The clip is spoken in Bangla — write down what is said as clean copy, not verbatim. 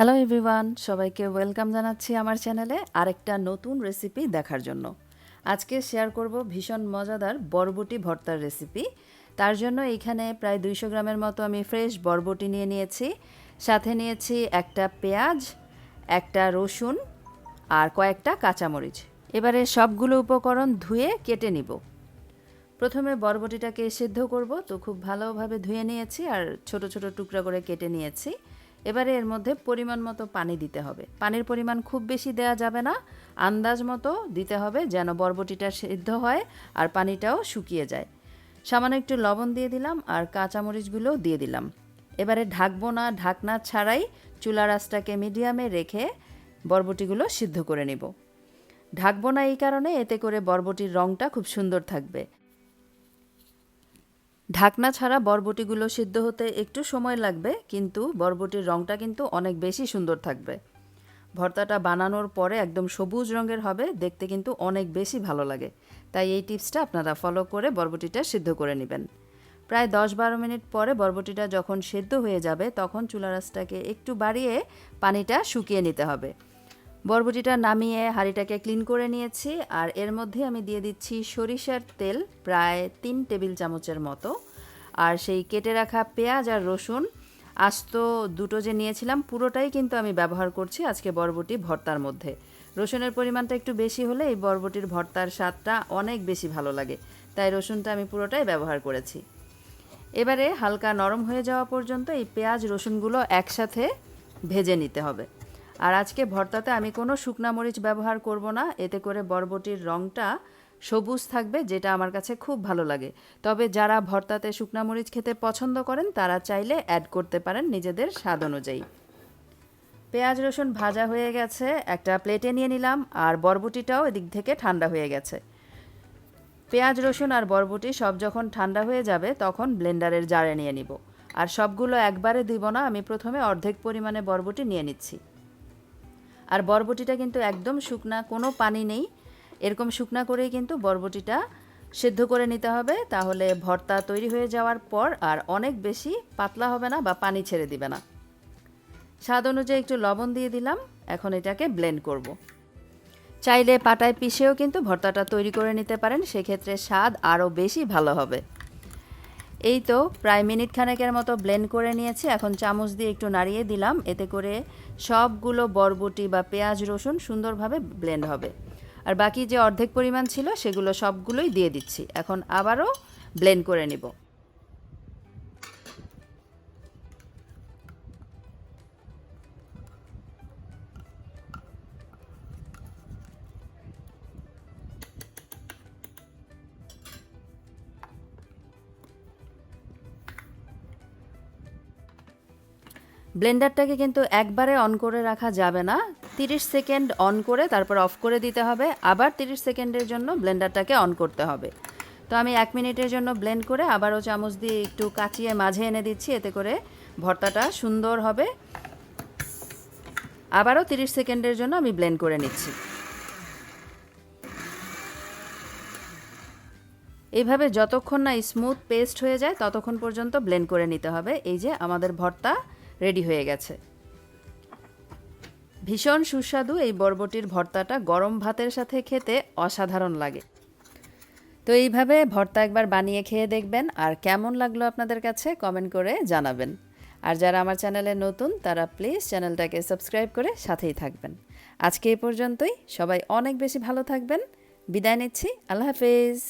হ্যালো এভরিওয়ান, সবাইকে ওয়েলকাম জানাচ্ছি আমার চ্যানেলে আরেকটা নতুন রেসিপি দেখার জন্য। আজকে শেয়ার করব ভীষণ মজাদার বরবটি ভর্তার রেসিপি। তার জন্য এখানে প্রায় 200 গ্রামের মতো আমি ফ্রেশ বরবটি নিয়ে নিয়েছি। সাথে নিয়েছি একটা পেঁয়াজ, একটা রসুন আর কয়েকটা কাঁচামরিচ। এবারে সবগুলো উপকরণ ধুয়ে কেটে নিব। প্রথমে বরবটিটাকে সিদ্ধ করব, তো খুব ভালোভাবে ধুয়ে নিয়েছি আর ছোট ছোট টুকরা করে কেটে নিয়েছি। এবারে এর মধ্যে পরিমাণ মতো পানি দিতে হবে। পানির পরিমাণ খুব বেশি দেওয়া যাবে না, আন্দাজ মতো দিতে হবে যেন বরবটিটা সিদ্ধ হয় আর পানিটাও শুকিয়ে যায়। সামান্য একটু লবণ দিয়ে দিলাম আর কাঁচামরিচগুলোও দিয়ে দিলাম। এবারে ঢাকবো না, ঢাকনা ছাড়াই চুলার আঁচটাকে মিডিয়ামে রেখে বরবটিগুলো সিদ্ধ করে নিব। ঢাকবো না এই কারণে, এতে করে বরবটির রঙটা খুব সুন্দর থাকবে। ঢাকনা ছাড়া বরবটিগুলো সিদ্ধ হতে একটু সময় লাগবে, কিন্তু বরবটির রঙটা কিন্তু অনেক বেশি সুন্দর থাকবে। ভর্তাটা বানানোর পরে একদম সবুজ রঙের হবে, দেখতে কিন্তু অনেক বেশি ভালো লাগে। তাই এই টিপসটা আপনারা ফলো করে বরবটিটা সিদ্ধ করে নেবেন। প্রায় 10-12 মিনিট পরে বরবটিটা যখন সেদ্ধ হয়ে যাবে, তখন চুলার আঁচটাকে একটু বাড়িয়ে পানিটা শুকিয়ে নিতে হবে। বরবটিটা নামিয়ে হাঁড়িটাকে ক্লিন করে নিয়েছি আর এর মধ্যে আমি দিয়ে দিচ্ছি সরিষার তেল প্রায় 3 টেবিল চামচের মতো। আর সেই কেটে রাখা পেঁয়াজ আর রসুন আস্ত দুটো যে নিয়েছিলাম, পুরোটাই কিন্তু আমি ব্যবহার করছি আজকে বরবটি ভর্তার মধ্যে। রসুনের পরিমাণটা একটু বেশি হলে এই বরবটির ভর্তার স্বাদটা অনেক বেশি ভালো লাগে, তাই রসুনটা আমি পুরোটাই ব্যবহার করেছি। এবারে হালকা নরম হয়ে যাওয়া পর্যন্ত এই পেঁয়াজ রসুনগুলো একসাথে ভেজে নিতে হবে। আর আজকে ভর্তাতে আমি কোনো শুকনা মরিচ ব্যবহার করব না, এতে করে বরবটির রঙটা সবুজ থাকবে, যেটা আমার কাছে খুব ভালো লাগে। তবে যারা ভর্তাতে শুকনা মরিচ খেতে পছন্দ করেন তারা চাইলে অ্যাড করতে পারেন নিজেদের স্বাদ অনুযায়ী। পেঁয়াজ রসুন ভাজা হয়ে গেছে, একটা প্লেটে নিয়ে নিলাম আর বরবটিটাও এদিক থেকে ঠান্ডা হয়ে গেছে। পেঁয়াজ রসুন আর বরবটি সব যখন ঠান্ডা হয়ে যাবে তখন ব্লেন্ডারের জারে নিয়ে নিব। আর সবগুলো একবারে দিব না, আমি প্রথমে অর্ধেক পরিমাণে বরবটি নিয়ে নিচ্ছি। আর বরবটিটা কিন্তু একদম শুকনা, কোনো পানি নেই, এরকম শুকনা করেই কিন্তু বরবটিটা সেদ্ধ করে নিতে হবে। তাহলে ভর্তা তৈরি হয়ে যাওয়ার পর আর অনেক বেশি পাতলা হবে না বা পানি ছেড়ে দিবে না। স্বাদ অনুযায়ী একটু লবণ দিয়ে দিলাম। এখন এটাকে ব্লেন্ড করব। চাইলে পাটায় পিষেও কিন্তু ভর্তাটা তৈরি করে নিতে পারেন, সেক্ষেত্রে স্বাদ আরও বেশি ভালো হবে। এই তো প্রায় মিনিট খানেকের মতো ব্লেন্ড করে নিয়েছি। এখন চামচ দিয়ে একটু নাড়িয়ে দিলাম, এতে করে সবগুলো বরবটি বা পেঁয়াজ রসুন সুন্দরভাবে ব্লেন্ড হবে। আর বাকি যে অর্ধেক পরিমাণ ছিল সেগুলো সবগুলোই দিয়ে দিচ্ছি। এখন আবারও ব্লেন্ড করে নিব। ব্লেন্ডারটাকে কিন্তু একবারে অন করে রাখা যাবে না, 30 সেকেন্ড অন করে তারপর অফ করে দিতে হবে, আবার 30 সেকেন্ডের জন্য ব্লেন্ডারটাকে অন করতে হবে। তো আমি 1 মিনিটের জন্য ব্লেন্ড করে আবারও চামচ দিয়ে একটু কাচিয়ে মাঝে এনে দিচ্ছি, এতে করে ভর্তাটা সুন্দর হবে। আবারও 30 সেকেন্ডের জন্য আমি ব্লেন্ড করে নিচ্ছি। এইভাবে যতক্ষণ না স্মুথ পেস্ট হয়ে যায় ততক্ষণ পর্যন্ত ব্লেন্ড করে নিতে হবে। এই যে আমাদের ভর্তা রেডি হয়ে গেছে। ভীষণ সুস্বাদু এই বরবটির ভর্তাটা গরম ভাতের সাথে খেতে অসাধারণ লাগে। তো এইভাবে ভর্তা একবার বানিয়ে খেয়ে দেখবেন, আর কেমন লাগলো আপনাদের কাছে কমেন্ট করে জানাবেন। আর যারা আমার চ্যানেলে নতুন তারা প্লিজ চ্যানেলটাকে সাবস্ক্রাইব করে সাথেই থাকবেন। আজকে এই পর্যন্তই, সবাই অনেক বেশি ভালো থাকবেন। বিদায় নিচ্ছি, আল্লাহ হাফেজ।